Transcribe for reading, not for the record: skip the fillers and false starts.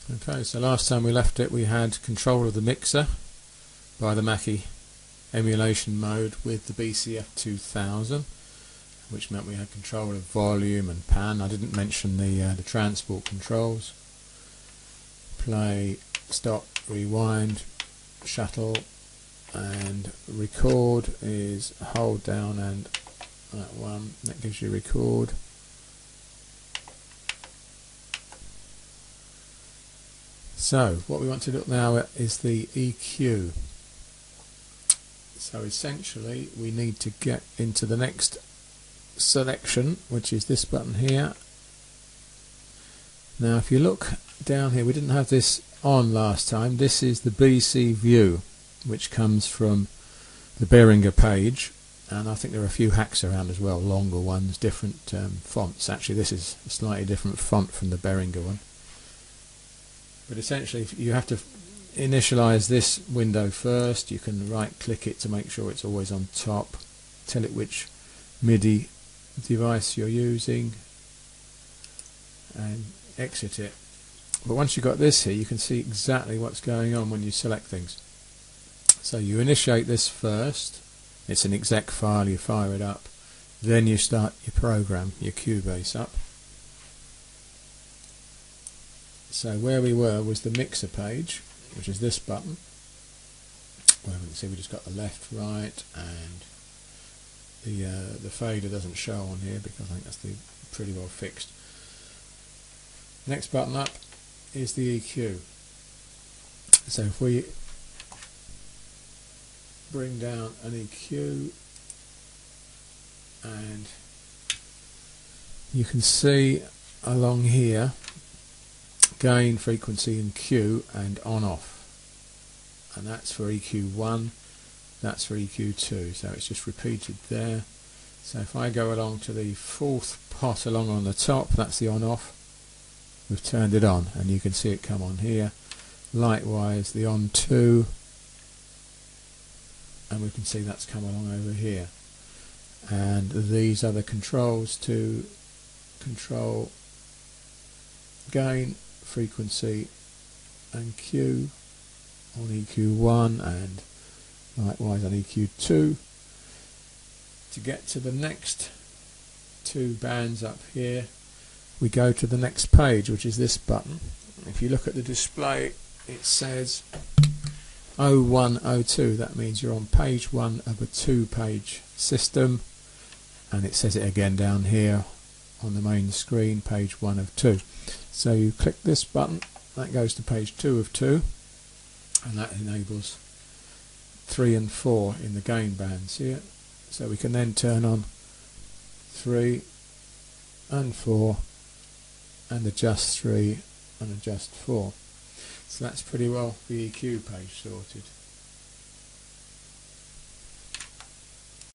Okay, so last time we left it we had control of the mixer by the Mackie emulation mode with the bcf2000, which meant we had control of volume and pan. I didn't mention the transport controls. Play, stop, rewind, shuttle, and record is hold down and that one, that gives you record. So what we want to look now at is the EQ. So essentially we need to get into the next selection, which is this button here. Now if you look down here, we didn't have this on last time. This is the BC view, which comes from the Behringer page, and I think there are a few hacks around as well, longer ones, different fonts. Actually this is a slightly different font from the Behringer one. But essentially you have to initialize this window first. You can right click it to make sure it's always on top, tell it which MIDI device you're using, and exit it. But once you've got this here, you can see exactly what's going on when you select things. So you initiate this first, it's an exec file, you fire it up, then you start your program, your Cubase up. So where we were was the mixer page, which is this button, where we can see we just got the left, right, and the fader doesn't show on here because I think that's pretty well fixed. Next button up is the EQ. So if we bring down an EQ, and you can see along here gain, frequency and Q, and on off, and that's for EQ1, that's for EQ2, so it's just repeated there. So if I go along to the fourth pot along on the top, that's the on off, we've turned it on and you can see it come on here. Likewise the on 2, and we can see that's come along over here, and these are the controls to control gain, frequency and Q on EQ1 and likewise on EQ2. To get to the next two bands up here, we go to the next page, which is this button. If you look at the display, it says 0102. That means you're on page 1 of a 2-page system, and it says it again down here on the main screen, page 1 of 2. So you click this button, that goes to page 2 of 2, and that enables 3 and 4 in the gain bands here. So we can then turn on 3 and 4 and adjust 3 and adjust 4. So that's pretty well the EQ page sorted.